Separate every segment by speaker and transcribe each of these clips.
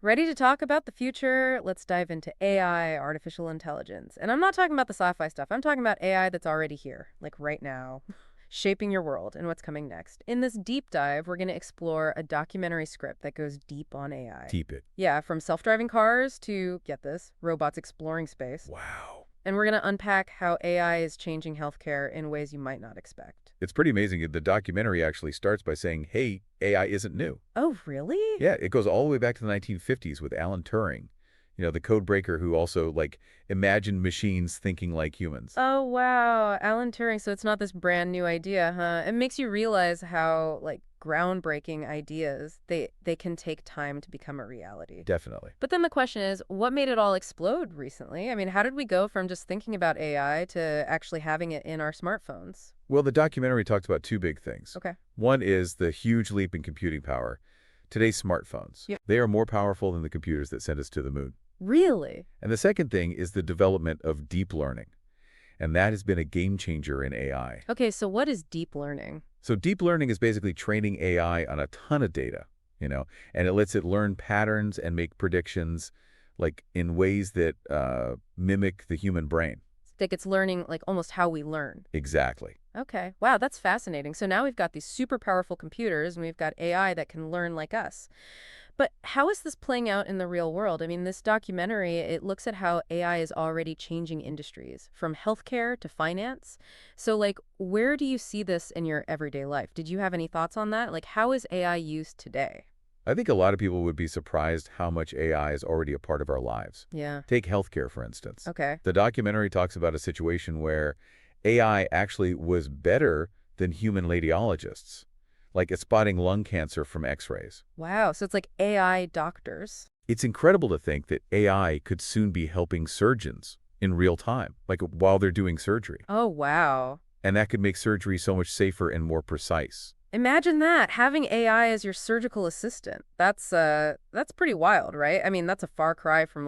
Speaker 1: Ready to talk about the future? Let's dive into AI, artificial intelligence. And I'm not talking about the sci-fi stuff. I'm talking about AI that's already here, like right now, shaping your world and what's coming next. In this deep dive, we're going to explore a documentary script that goes deep on AI.
Speaker 2: Keep it.
Speaker 1: Yeah, from self-driving cars to, get this, robots exploring space.
Speaker 2: Wow.
Speaker 1: And we're going to unpack how AI is changing healthcare in ways you might not expect.
Speaker 2: It's pretty amazing. The documentary actually starts by saying, hey, AI isn't new.
Speaker 1: Oh, really?
Speaker 2: Yeah, it goes all the way back to the 1950s with Alan Turing, the code breaker who also, imagined machines thinking like humans.
Speaker 1: Oh, wow. Alan Turing. So it's not this brand new idea, huh? It makes you realize how, groundbreaking ideas, they can take time to become a reality.
Speaker 2: Definitely.
Speaker 1: But then the question is, what made it all explode recently? I mean, how did we go from just thinking about AI to actually having it in our smartphones?
Speaker 2: Well, the documentary talks about two big things.
Speaker 1: Okay.
Speaker 2: One is the huge leap in computing power. Today's smartphones,
Speaker 1: Yep.
Speaker 2: they are more powerful than the computers that sent us to the moon.
Speaker 1: Really?
Speaker 2: And the second thing is the development of deep learning. And that has been a game changer in AI.
Speaker 1: Okay, so what is deep learning?
Speaker 2: So deep learning is basically training AI on a ton of data, and it lets it learn patterns and make predictions in ways that mimic the human brain.
Speaker 1: Like it's learning, almost how we learn.
Speaker 2: Exactly.
Speaker 1: Okay. Wow, that's fascinating. So now we've got these super powerful computers and we've got AI that can learn like us. But how is this playing out in the real world? I mean, this documentary, it looks at how AI is already changing industries, from healthcare to finance. So, where do you see this in your everyday life? Did you have any thoughts on that? How is AI used today?
Speaker 2: I think a lot of people would be surprised how much AI is already a part of our lives.
Speaker 1: Yeah.
Speaker 2: Take healthcare, for instance.
Speaker 1: Okay.
Speaker 2: The documentary talks about a situation where AI actually was better than human radiologists, like at spotting lung cancer from X-rays.
Speaker 1: Wow. So it's like AI doctors.
Speaker 2: It's incredible to think that AI could soon be helping surgeons in real time, like while they're doing surgery.
Speaker 1: Oh, wow.
Speaker 2: And that could make surgery so much safer and more precise.
Speaker 1: Imagine that, having AI as your surgical assistant. That's pretty wild, right? I mean, that's a far cry from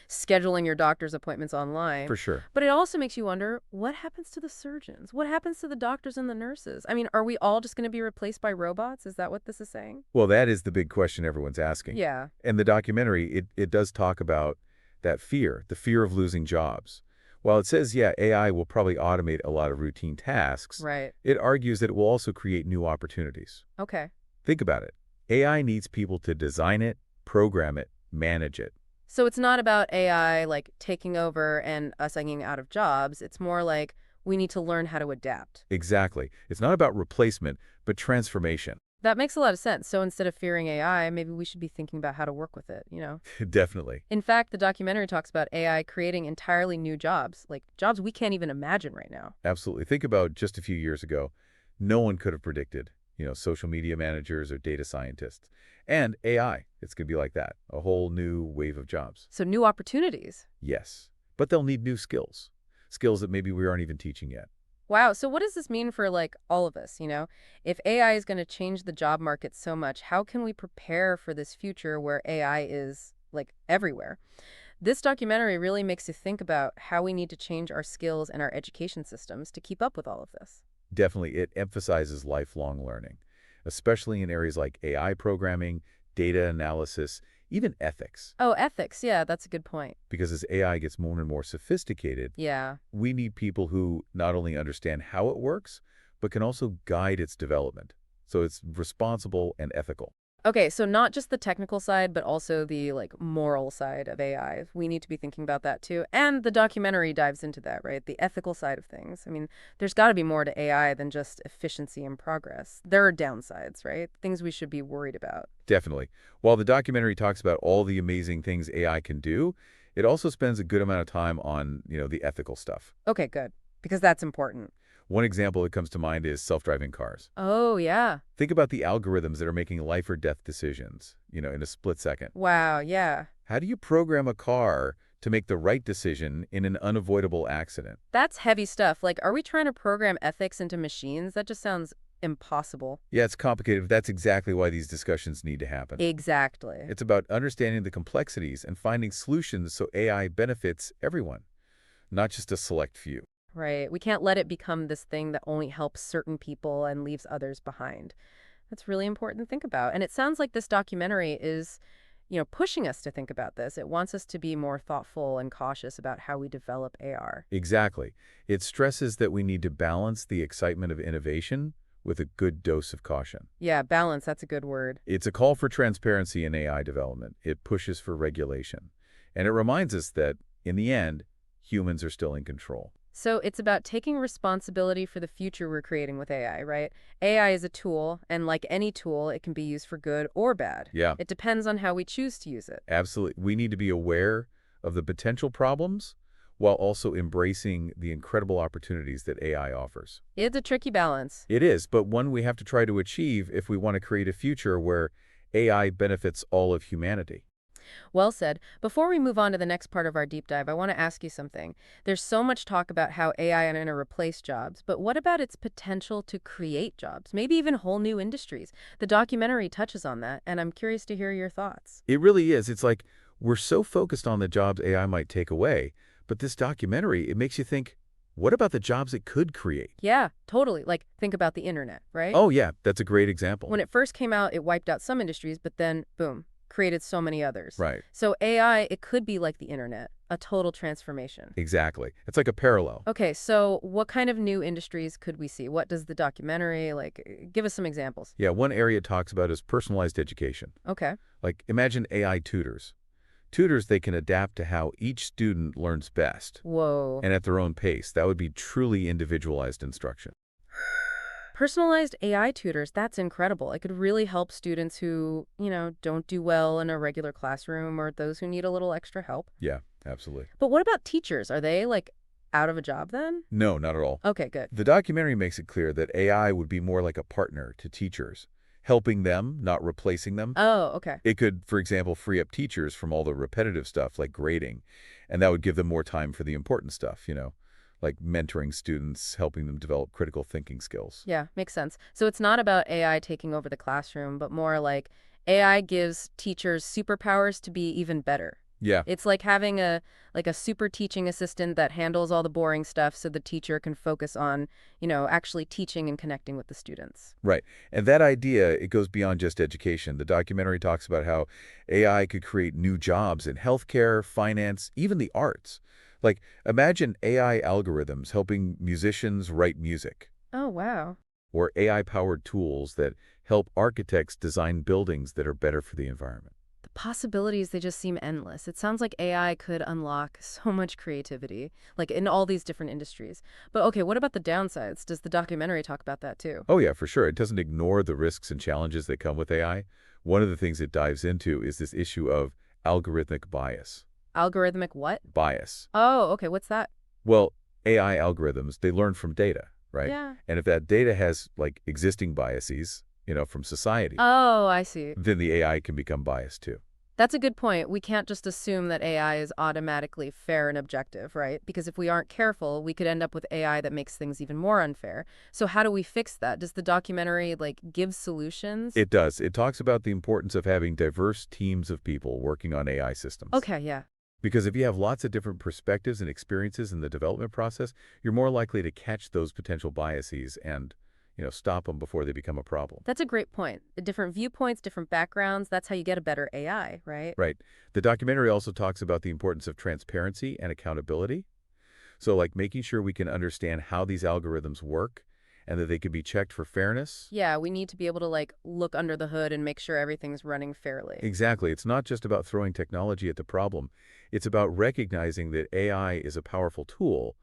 Speaker 1: scheduling your doctor's appointments online.
Speaker 2: For sure.
Speaker 1: But it also makes you wonder, what happens to the surgeons? What happens to the doctors and the nurses? I mean, are we all just going to be replaced by robots? Is that what this is saying?
Speaker 2: Well, that is the big question everyone's asking.
Speaker 1: Yeah.
Speaker 2: And the documentary, it does talk about that fear, the fear of losing jobs. While it says, yeah, AI will probably automate a lot of routine tasks,
Speaker 1: Right.
Speaker 2: it argues that it will also create new opportunities.
Speaker 1: Okay.
Speaker 2: Think about it. AI needs people to design it, program it, manage it.
Speaker 1: So it's not about AI taking over and us getting out of jobs. It's more like we need to learn how to adapt.
Speaker 2: Exactly. It's not about replacement, but transformation.
Speaker 1: That makes a lot of sense. So instead of fearing AI, maybe we should be thinking about how to work with it?
Speaker 2: Definitely.
Speaker 1: In fact, the documentary talks about AI creating entirely new jobs, like jobs we can't even imagine right now.
Speaker 2: Absolutely. Think about just a few years ago. No one could have predicted, social media managers or data scientists. And AI, it's going to be like that, a whole new wave of jobs.
Speaker 1: So new opportunities.
Speaker 2: Yes, but they'll need new skills, skills that maybe we aren't even teaching yet.
Speaker 1: Wow. So what does this mean for all of us? If AI is going to change the job market so much, how can we prepare for this future where AI is everywhere? This documentary really makes you think about how we need to change our skills and our education systems to keep up with all of this.
Speaker 2: Definitely, it emphasizes lifelong learning, especially in areas like AI programming, data analysis, even ethics.
Speaker 1: Oh, ethics. Yeah, that's a good point.
Speaker 2: Because as AI gets more and more sophisticated,
Speaker 1: Yeah.
Speaker 2: we need people who not only understand how it works, but can also guide its development. So it's responsible and ethical.
Speaker 1: Okay, so not just the technical side, but also the moral side of AI. We need to be thinking about that too. And the documentary dives into that, right? The ethical side of things. I mean, there's got to be more to AI than just efficiency and progress. There are downsides, right? Things we should be worried about.
Speaker 2: Definitely. While the documentary talks about all the amazing things AI can do, it also spends a good amount of time on, the ethical stuff.
Speaker 1: Okay, good. Because that's important.
Speaker 2: One example that comes to mind is self-driving cars.
Speaker 1: Oh, yeah.
Speaker 2: Think about the algorithms that are making life or death decisions, in a split second.
Speaker 1: Wow, yeah.
Speaker 2: How do you program a car to make the right decision in an unavoidable accident?
Speaker 1: That's heavy stuff. Are we trying to program ethics into machines? That just sounds impossible.
Speaker 2: Yeah, it's complicated, but that's exactly why these discussions need to happen.
Speaker 1: Exactly.
Speaker 2: It's about understanding the complexities and finding solutions so AI benefits everyone, not just a select few.
Speaker 1: Right. We can't let it become this thing that only helps certain people and leaves others behind. That's really important to think about. And it sounds like this documentary is, pushing us to think about this. It wants us to be more thoughtful and cautious about how we develop AR.
Speaker 2: Exactly. It stresses that we need to balance the excitement of innovation with a good dose of caution.
Speaker 1: Yeah, balance, that's a good word.
Speaker 2: It's a call for transparency in AI development. It pushes for regulation. And it reminds us that, in the end, humans are still in control.
Speaker 1: So it's about taking responsibility for the future we're creating with AI, right? AI is a tool, and like any tool, it can be used for good or bad.
Speaker 2: Yeah,
Speaker 1: It depends on how we choose to use it.
Speaker 2: absolutely. We need to be aware of the potential problems while also embracing the incredible opportunities that AI offers.
Speaker 1: It's a tricky balance.
Speaker 2: It is, but one we have to try to achieve if we want to create a future where AI benefits all of humanity.
Speaker 1: Well said. Before we move on to the next part of our deep dive, I want to ask you something. There's so much talk about how AI is going to replace jobs, but what about its potential to create jobs, maybe even whole new industries? The documentary touches on that, and I'm curious to hear your thoughts.
Speaker 2: It really is. It's like we're so focused on the jobs AI might take away, but this documentary, it makes you think, what about the jobs it could create?
Speaker 1: Yeah, totally. Like, think about the internet, right?
Speaker 2: Oh, yeah, that's a great example.
Speaker 1: When it first came out, it wiped out some industries, but then, boom, created so many others.
Speaker 2: Right,
Speaker 1: So AI, it could be like the internet, a total transformation.
Speaker 2: exactly. It's like a parallel.
Speaker 1: Okay, so what kind of new industries could we see? What does the documentary, give us some examples.
Speaker 2: Yeah, one area it talks about is personalized education.
Speaker 1: Okay.
Speaker 2: Like, imagine AI tutors. Tutors, they can adapt to how each student learns best
Speaker 1: Whoa.
Speaker 2: and at their own pace. That would be truly individualized instruction.
Speaker 1: Personalized AI tutors, that's incredible. It could really help students who, don't do well in a regular classroom or those who need a little extra help.
Speaker 2: Yeah, absolutely.
Speaker 1: But what about teachers? Are they, out of a job then?
Speaker 2: No, not at all.
Speaker 1: Okay, good.
Speaker 2: The documentary makes it clear that AI would be more like a partner to teachers, helping them, not replacing them.
Speaker 1: Oh, okay.
Speaker 2: It could, for example, free up teachers from all the repetitive stuff like grading, and that would give them more time for the important stuff, like mentoring students, helping them develop critical thinking skills.
Speaker 1: Yeah, makes sense. So it's not about AI taking over the classroom, but more like AI gives teachers superpowers to be even better.
Speaker 2: Yeah,
Speaker 1: It's like having a super teaching assistant that handles all the boring stuff so the teacher can focus on, actually teaching and connecting with the students.
Speaker 2: right. And that idea, it goes beyond just education. The documentary talks about how AI could create new jobs in healthcare, finance, even the arts. Like, imagine AI algorithms helping musicians write music,
Speaker 1: Oh, wow.
Speaker 2: or AI-powered tools that help architects design buildings that are better for the environment.
Speaker 1: The possibilities, they just seem endless. It sounds like AI could unlock so much creativity, like in all these different industries. But okay, what about the downsides? Does the documentary talk about that too?
Speaker 2: Oh yeah, for sure. It doesn't ignore the risks and challenges that come with AI. One of the things it dives into is this issue of algorithmic bias.
Speaker 1: Algorithmic what?
Speaker 2: Bias.
Speaker 1: Oh, okay, what's that?
Speaker 2: Well, AI algorithms, they learn from data, right?
Speaker 1: Yeah.
Speaker 2: And if that data has like existing biases, from society,
Speaker 1: Oh, I see.
Speaker 2: then the AI can become biased too.
Speaker 1: That's a good point. We can't just assume that AI is automatically fair and objective, right? Because if we aren't careful, we could end up with AI that makes things even more unfair. So how do we fix that? Does the documentary give solutions?
Speaker 2: It does. It talks about the importance of having diverse teams of people working on AI systems.
Speaker 1: Okay, yeah.
Speaker 2: Because if you have lots of different perspectives and experiences in the development process, you're more likely to catch those potential biases and, stop them before they become a problem.
Speaker 1: That's a great point. The different viewpoints, different backgrounds, that's how you get a better AI, right?
Speaker 2: Right. The documentary also talks about the importance of transparency and accountability. So like making sure we can understand how these algorithms work and that they can be checked for fairness.
Speaker 1: Yeah, we need to be able to look under the hood and make sure everything's running fairly.
Speaker 2: Exactly. It's not just about throwing technology at the problem. It's about recognizing that AI is a powerful tool,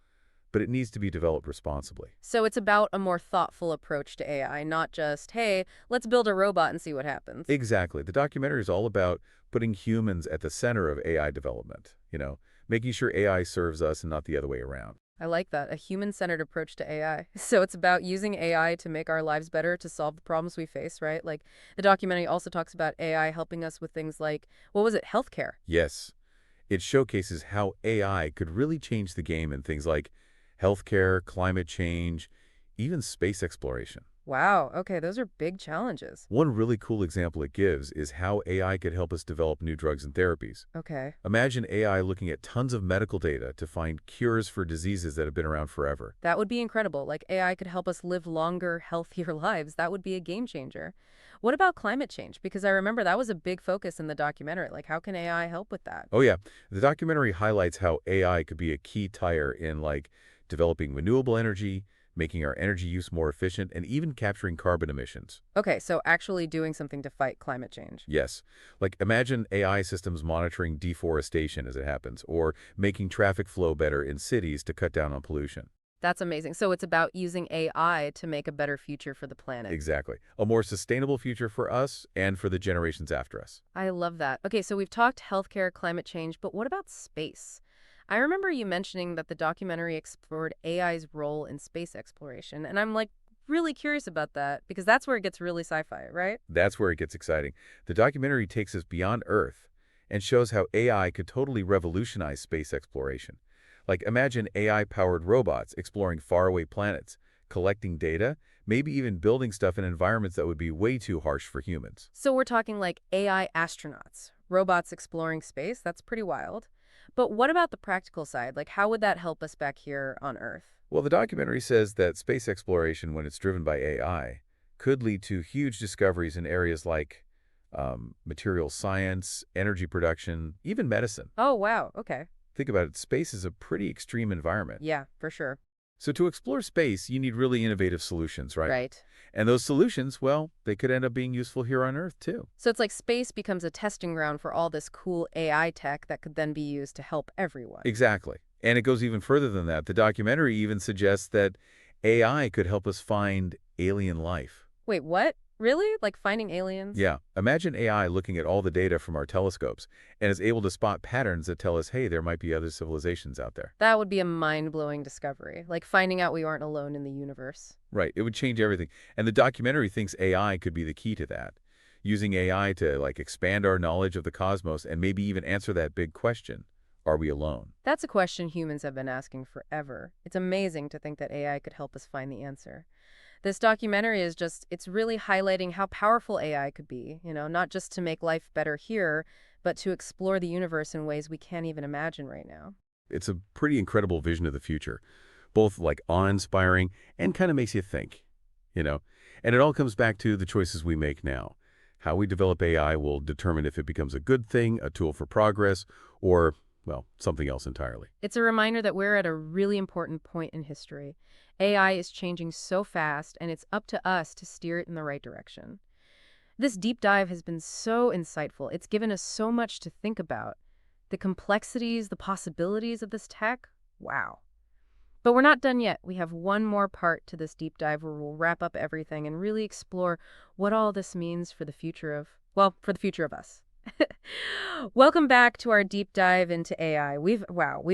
Speaker 2: but it needs to be developed responsibly.
Speaker 1: So it's about a more thoughtful approach to AI, not just, hey, let's build a robot and see what happens.
Speaker 2: Exactly. The documentary is all about putting humans at the center of AI development, making sure AI serves us and not the other way around.
Speaker 1: I like that, a human-centered approach to AI. So it's about using AI to make our lives better, to solve the problems we face, right? The documentary also talks about AI helping us with things like, what was it, healthcare?
Speaker 2: Yes, it showcases how AI could really change the game in things like healthcare, climate change, even space exploration.
Speaker 1: Wow. Okay, those are big challenges.
Speaker 2: One really cool example it gives is how AI could help us develop new drugs and therapies.
Speaker 1: Okay.
Speaker 2: Imagine AI looking at tons of medical data to find cures for diseases that have been around forever.
Speaker 1: That would be incredible. Like AI could help us live longer, healthier lives. That would be a game changer. What about climate change? Because I remember that was a big focus in the documentary. Like, how can AI help with that?
Speaker 2: Oh yeah, the documentary highlights how AI could be a key tire in developing renewable energy, making our energy use more efficient, and even capturing carbon emissions.
Speaker 1: Okay, so actually doing something to fight climate change.
Speaker 2: Yes, like imagine AI systems monitoring deforestation as it happens, or making traffic flow better in cities to cut down on pollution.
Speaker 1: That's amazing. So it's about using AI to make a better future for the planet.
Speaker 2: Exactly. A more sustainable future for us and for the generations after us.
Speaker 1: I love that. Okay, so we've talked healthcare, climate change, but what about space? I remember you mentioning that the documentary explored AI's role in space exploration, and I'm like really curious about that because that's where it gets really sci-fi, right?
Speaker 2: That's where it gets exciting. The documentary takes us beyond Earth and shows how AI could totally revolutionize space exploration. Like imagine AI-powered robots exploring faraway planets, collecting data, maybe even building stuff in environments that would be way too harsh for humans.
Speaker 1: So we're talking like AI astronauts, robots exploring space. That's pretty wild. But what about the practical side? Like, how would that help us back here on Earth?
Speaker 2: Well, the documentary says that space exploration, when it's driven by AI, could lead to huge discoveries in areas like material science, energy production, even medicine.
Speaker 1: Oh, wow. Okay.
Speaker 2: Think about it, space is a pretty extreme environment.
Speaker 1: Yeah, for sure.
Speaker 2: So to explore space, you need really innovative solutions, right?
Speaker 1: Right.
Speaker 2: And those solutions, well, they could end up being useful here on Earth, too.
Speaker 1: So it's like space becomes a testing ground for all this cool AI tech that could then be used to help everyone.
Speaker 2: Exactly. And it goes even further than that. The documentary even suggests that AI could help us find alien life.
Speaker 1: Wait, what? Really? Like finding aliens?
Speaker 2: Yeah, imagine AI looking at all the data from our telescopes and is able to spot patterns that tell us, hey, there might be other civilizations out there.
Speaker 1: That would be a mind-blowing discovery, like finding out we aren't alone in the universe.
Speaker 2: Right, it would change everything. And the documentary thinks AI could be the key to that, using AI to expand our knowledge of the cosmos and maybe even answer that big question, are we alone?
Speaker 1: That's a question humans have been asking forever. It's amazing to think that AI could help us find the answer. This documentary is just, it's really highlighting how powerful AI could be, not just to make life better here, but to explore the universe in ways we can't even imagine right now.
Speaker 2: It's a pretty incredible vision of the future, both awe-inspiring and kind of makes you think, you know? And it all comes back to the choices we make now. How we develop AI will determine if it becomes a good thing, a tool for progress, or, well, something else entirely.
Speaker 1: It's a reminder that we're at a really important point in history. AI is changing so fast, and it's up to us to steer it in the right direction. This deep dive has been so insightful. It's given us so much to think about. The complexities, the possibilities of this tech, wow. But we're not done yet. We have one more part to this deep dive where we'll wrap up everything and really explore what all this means for the future of, well, for the future of us. Welcome back to our deep dive into AI. We've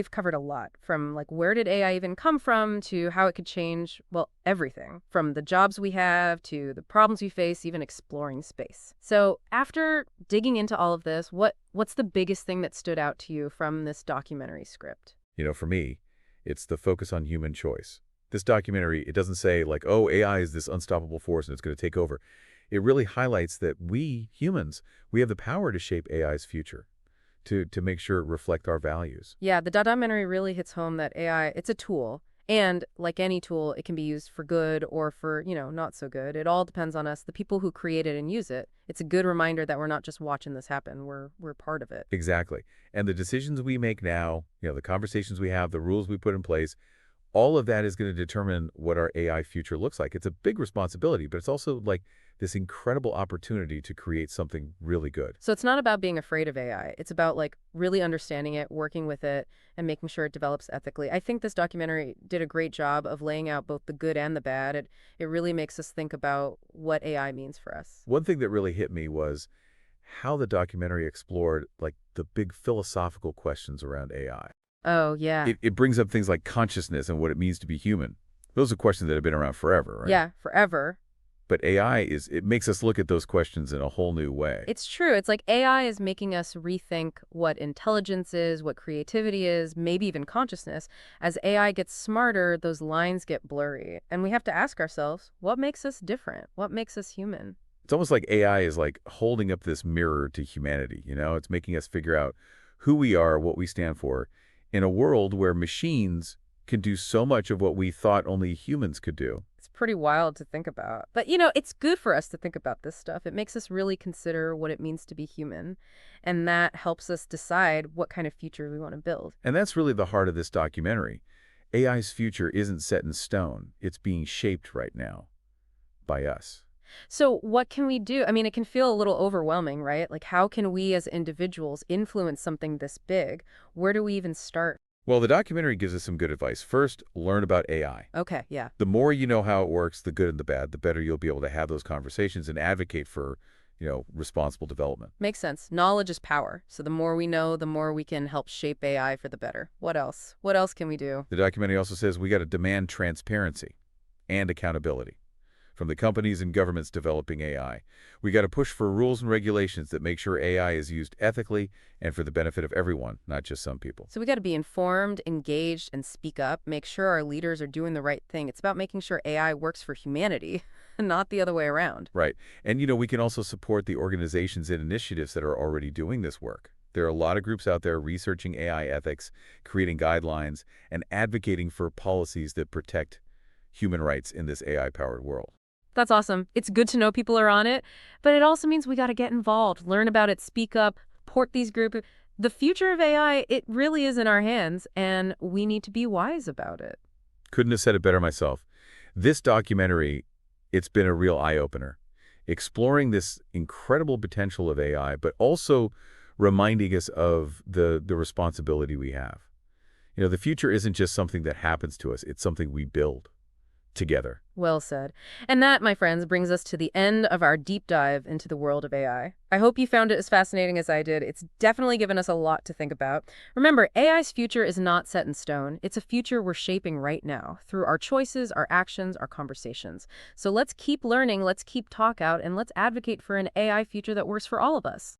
Speaker 1: covered a lot, from where did AI even come from to how it could change, well, everything from the jobs we have to the problems we face, even exploring space. So after digging into all of this, what's the biggest thing that stood out to you from this documentary script?
Speaker 2: For me, it's the focus on human choice. This documentary, it doesn't say oh, AI is this unstoppable force and it's going to take over. It really highlights that we, humans, we have the power to shape AI's future, to make sure it reflects our values.
Speaker 1: Yeah, the documentary really hits home that AI, it's a tool. And like any tool, it can be used for good or for, not so good. It all depends on us, the people who create it and use it. It's a good reminder that we're not just watching this happen. We're part of it.
Speaker 2: Exactly. And the decisions we make now, the conversations we have, the rules we put in place, all of that is going to determine what our AI future looks like. It's a big responsibility, but it's also this incredible opportunity to create something really good.
Speaker 1: So it's not about being afraid of AI. It's about really understanding it, working with it, and making sure it develops ethically. I think this documentary did a great job of laying out both the good and the bad. It really makes us think about what AI means for us.
Speaker 2: One thing that really hit me was how the documentary explored the big philosophical questions around AI.
Speaker 1: Oh, yeah.
Speaker 2: It brings up things like consciousness and what it means to be human. Those are questions that have been around forever, right?
Speaker 1: Yeah, forever.
Speaker 2: But it makes us look at those questions in a whole new way.
Speaker 1: It's true. It's like AI is making us rethink what intelligence is, what creativity is, maybe even consciousness. As AI gets smarter, those lines get blurry. And we have to ask ourselves, what makes us different? What makes us human?
Speaker 2: It's almost like AI is like holding up this mirror to humanity, you know? It's making us figure out who we are, what we stand for, in a world where machines can do so much of what we thought only humans could do.
Speaker 1: It's pretty wild to think about. But, it's good for us to think about this stuff. It makes us really consider what it means to be human. And that helps us decide what kind of future we want to build.
Speaker 2: And that's really the heart of this documentary. AI's future isn't set in stone. It's being shaped right now by us.
Speaker 1: So what can we do? I mean, it can feel a little overwhelming, right? Like, how can we as individuals influence something this big? Where do we even start?
Speaker 2: Well, the documentary gives us some good advice. First, learn about AI.
Speaker 1: Okay, yeah.
Speaker 2: The more you know how it works, the good and the bad, the better you'll be able to have those conversations and advocate for, responsible development.
Speaker 1: Makes sense. Knowledge is power. So the more we know, the more we can help shape AI for the better. What else? What else can we do?
Speaker 2: The documentary also says we got to demand transparency and accountability from the companies and governments developing AI. We got to push for rules and regulations that make sure AI is used ethically and for the benefit of everyone, not just some people.
Speaker 1: So we got to be informed, engaged, and speak up. Make sure our leaders are doing the right thing. It's about making sure AI works for humanity, not the other way around.
Speaker 2: Right. And, we can also support the organizations and initiatives that are already doing this work. There are a lot of groups out there researching AI ethics, creating guidelines, and advocating for policies that protect human rights in this AI-powered world.
Speaker 1: That's awesome. It's good to know people are on it, but it also means we got to get involved, learn about it, speak up, port these groups. The future of AI, it really is in our hands, and we need to be wise about it.
Speaker 2: Couldn't have said it better myself. This documentary, it's been a real eye-opener, exploring this incredible potential of AI, but also reminding us of the responsibility we have. The future isn't just something that happens to us, it's something we build together.
Speaker 1: Well said. And that, my friends, brings us to the end of our deep dive into the world of AI. I hope you found it as fascinating as I did. It's definitely given us a lot to think about. Remember, AI's future is not set in stone. It's a future we're shaping right now through our choices, our actions, our conversations. So let's keep learning, let's keep talk out, and let's advocate for an AI future that works for all of us.